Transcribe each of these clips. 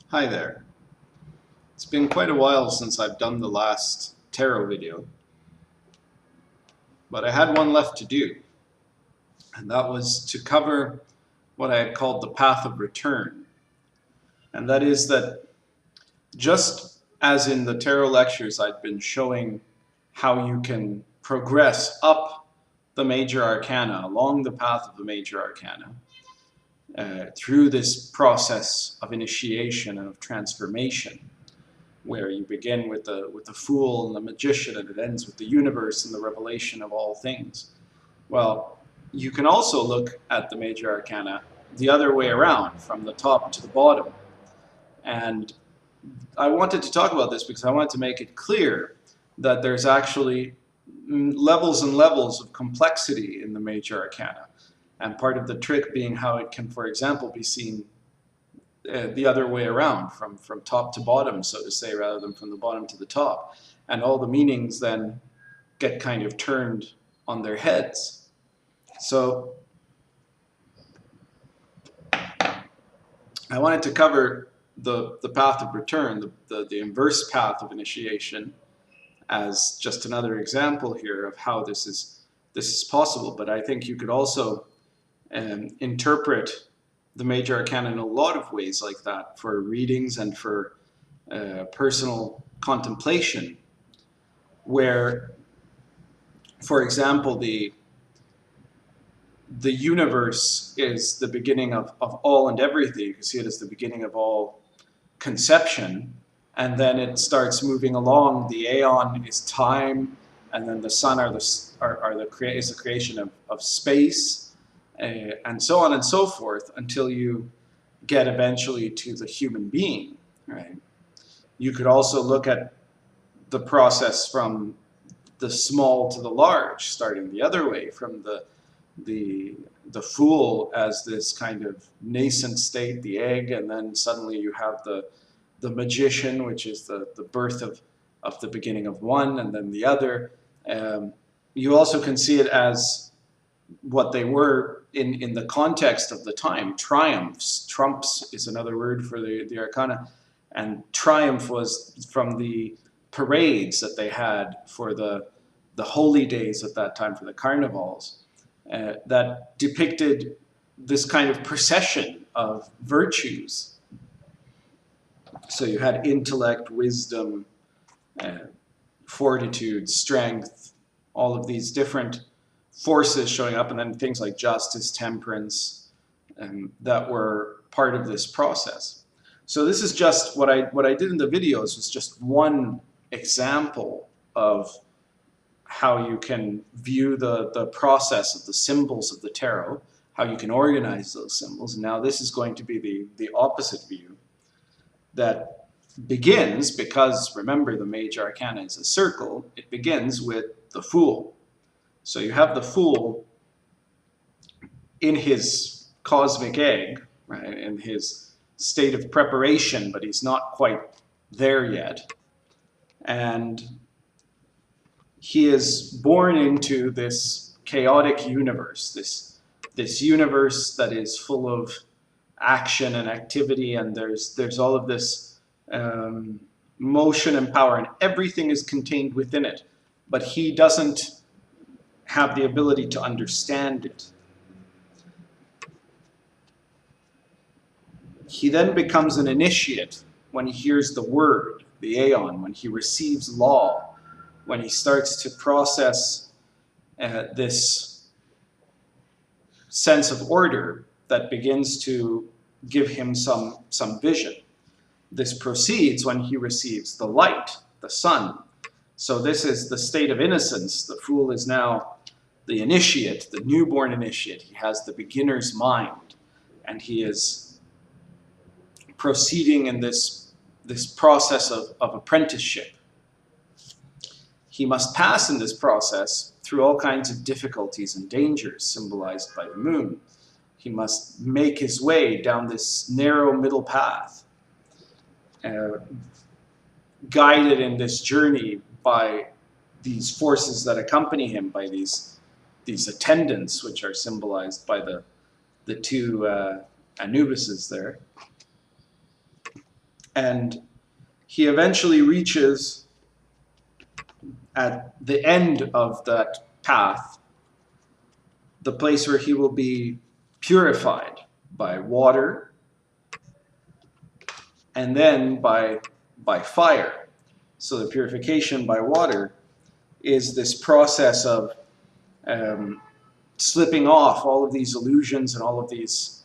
Hi there. It's been quite a while since I've done the last tarot video, but I had one left to do, and that was to cover what I had called the path of return. And that is that just as in the tarot lectures, I'd been showing how you can progress up the major arcana, along the path of the major arcana, through this process of initiation and of transformation, where you begin with the fool and the magician, and it ends with the universe and the revelation of all things. Well, you can also look at the major arcana the other way around, from the top to the bottom. And I wanted to talk about this because I wanted to make it clear that there's actually levels and levels of complexity in the major arcana. And part of the trick being how it can, for example, be seen the other way around, from top to bottom, so to say, rather than from the bottom to the top. And all the meanings then get kind of turned on their heads. So I wanted to cover the path of return, the inverse path of initiation, as just another example here of how this is possible. But I think you could also interpret the major arcana in a lot of ways like that, for readings and for personal contemplation, where, for example, the universe is the beginning of all and everything. You can see it as the beginning of all conception, and then it starts moving along. The aeon is time, and then the sun is the creation of space, and so on and so forth, until you get eventually to the human being, right? You could also look at the process from the small to the large, starting the other way, from the the fool as this kind of nascent state, the egg, and then suddenly you have the magician, which is the birth of the beginning of one, and then the other. You also can see it as what they were in the context of the time. Triumphs, trumps is another word for the arcana, and triumph was from the parades that they had for the holy days at that time, for the carnivals, that depicted this kind of procession of virtues. So you had intellect, wisdom, fortitude, strength, all of these different forces showing up, and then things like justice, temperance, that were part of this process. So this is just what I did in the videos was just one example of how you can view the process of the symbols of the tarot, how you can organize those symbols. Now this is going to be the opposite view that begins, because remember the major arcana is a circle, it begins with the fool. So you have the fool in his cosmic egg, right, in his state of preparation, but he's not quite there yet. And he is born into this chaotic universe, this universe that is full of action and activity, and there's all of this motion and power, and everything is contained within it. But he doesn't have the ability to understand it. He then becomes an initiate when he hears the word, the aeon, when he receives law, when he starts to process this sense of order that begins to give him some vision. This proceeds when he receives the light, the sun. So this is the state of innocence. The fool is now the initiate, the newborn initiate. He has the beginner's mind, and he is proceeding in this process of apprenticeship. He must pass in this process through all kinds of difficulties and dangers symbolized by the moon. He must make his way down this narrow middle path, guided in this journey by these forces that accompany him, by these attendants, which are symbolized by the two Anubises there. And he eventually reaches, at the end of that path, the place where he will be purified by water and then by fire. So the purification by water is this process of slipping off all of these illusions and all of these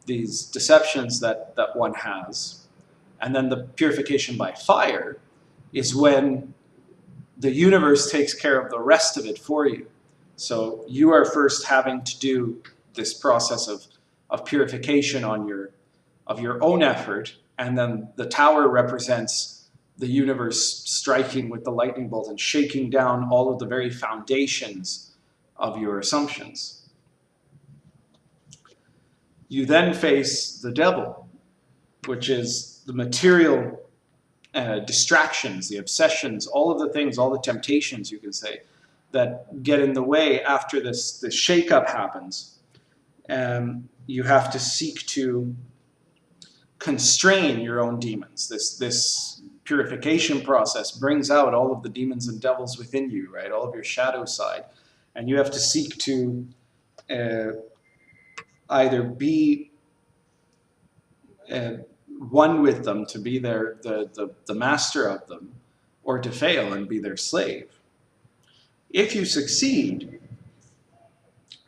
deceptions that one has. And then the purification by fire is when the universe takes care of the rest of it for you. So you are first having to do this process of purification of your own effort, and then the tower represents the universe striking with the lightning bolt and shaking down all of the very foundations of your assumptions. You then face the devil, which is the material distractions, the obsessions, all of the things, all the temptations, you can say, that get in the way after this shakeup happens. You have to seek to constrain your own demons. This purification process brings out all of the demons and devils within you, right? All of your shadow side. And you have to seek to either be one with them, to be the master of them, or to fail and be their slave. If you succeed,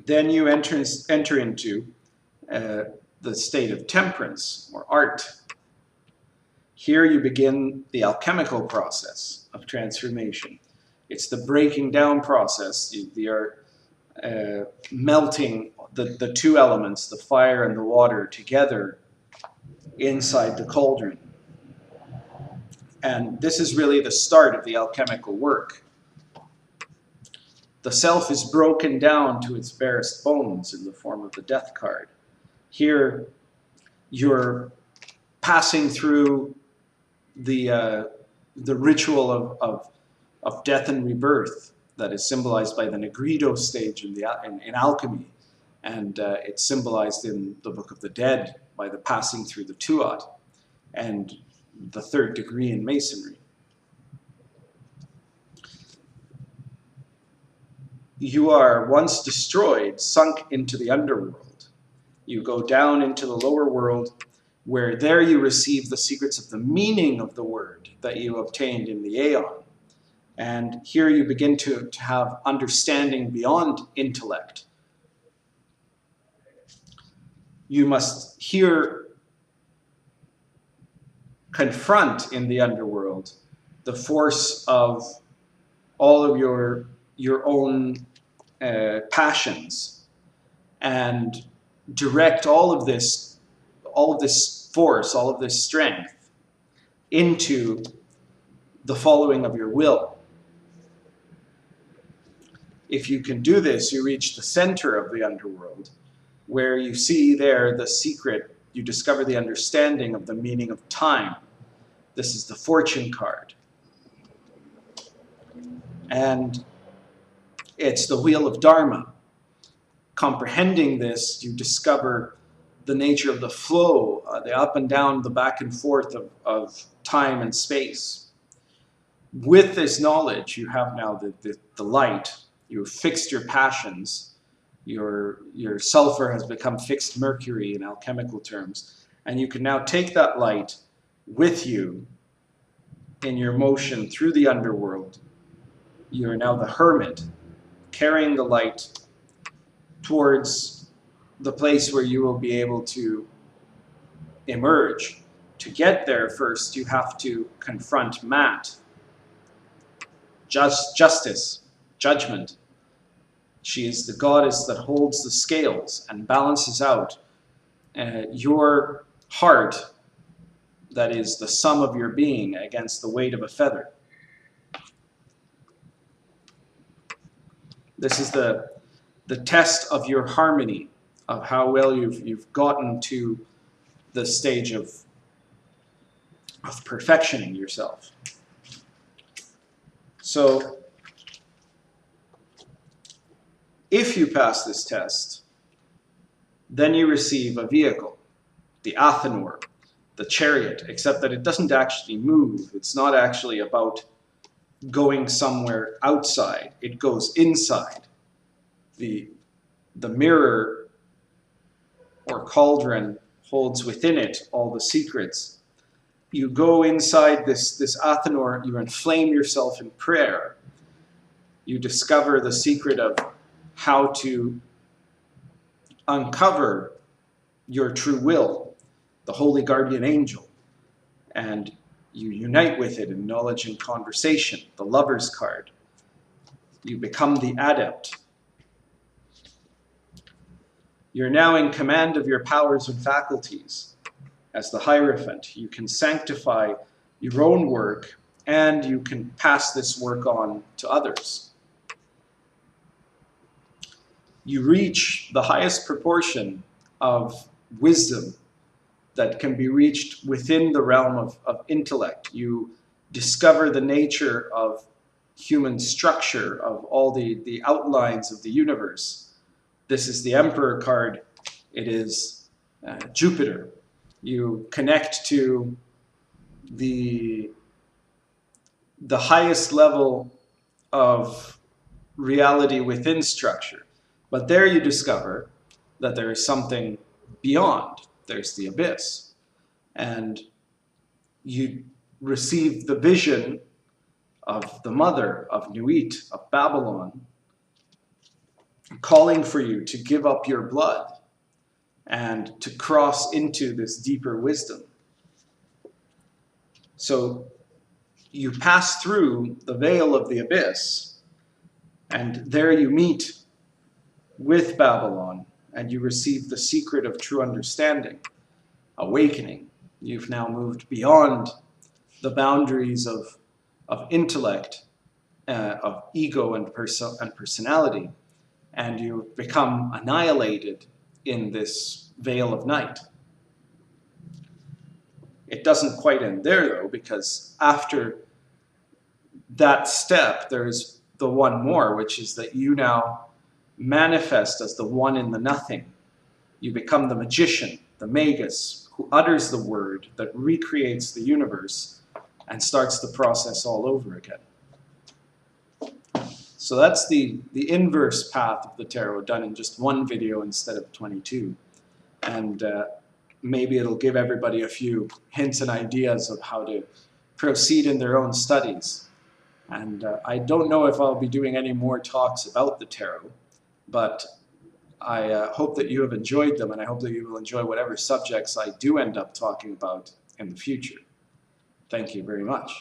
then you enter into the state of temperance or art. Here you begin the alchemical process of transformation. It's the breaking down process. You are melting the two elements, the fire and the water, together inside the cauldron. And this is really the start of the alchemical work. The self is broken down to its barest bones in the form of the death card. Here, you're passing through the ritual of death and rebirth that is symbolized by the Negrido stage in alchemy. And it's symbolized in the Book of the Dead by the passing through the Tuat and the third degree in Masonry. You are, once destroyed, sunk into the underworld. You go down into the lower world, where there you receive the secrets of the meaning of the word that you obtained in the Aeon. And here you begin to have understanding beyond intellect. You must here confront in the underworld the force of all of your own passions, and direct all of this force, all of this strength into the following of your will. If you can do this, you reach the center of the underworld, where you see there the secret, you discover the understanding of the meaning of time. This is the fortune card. And it's the wheel of Dharma. Comprehending this, you discover the nature of the flow, the up and down, the back and forth of time and space. With this knowledge, you have now the light. You've fixed your passions. Your sulfur has become fixed mercury in alchemical terms. And you can now take that light with you in your motion through the underworld. You are now the hermit, carrying the light towards the place where you will be able to emerge. To get there, first you have to confront Mat, justice, judgment. She is the goddess that holds the scales and balances out your heart, that is the sum of your being, against the weight of a feather. This is the test of your harmony, of how well you've gotten to the stage of perfectioning yourself. So, if you pass this test, then you receive a vehicle, the Athanor, the chariot, except that it doesn't actually move. It's not actually about going somewhere outside. It goes inside. The mirror or cauldron holds within it all the secrets. You go inside this Athanor, you inflame yourself in prayer. You discover the secret of how to uncover your true will, the holy guardian angel, and you unite with it in knowledge and conversation, the lover's card. You become the adept. You're now in command of your powers and faculties. As the Hierophant, you can sanctify your own work and you can pass this work on to others. You reach the highest proportion of wisdom that can be reached within the realm of intellect. You discover the nature of human structure, of all the outlines of the universe. This is the Emperor card. It is Jupiter. You connect to the highest level of reality within structure. But there you discover that there is something beyond. There's the abyss. And you receive the vision of the mother of Nuit, of Babylon, calling for you to give up your blood and to cross into this deeper wisdom. So you pass through the veil of the abyss, and there you meet with Babylon, and you receive the secret of true understanding, awakening. You've now moved beyond the boundaries of intellect, of ego and personality, and you become annihilated in this veil of night. It doesn't quite end there, though, because after that step, there's the one more, which is that you now manifest as the one in the nothing. You become the magician, the magus, who utters the word that recreates the universe and starts the process all over again. So that's the inverse path of the tarot, done in just one video instead of 22. And maybe it'll give everybody a few hints and ideas of how to proceed in their own studies. And I don't know if I'll be doing any more talks about the tarot, but I hope that you have enjoyed them, and I hope that you will enjoy whatever subjects I do end up talking about in the future. Thank you very much.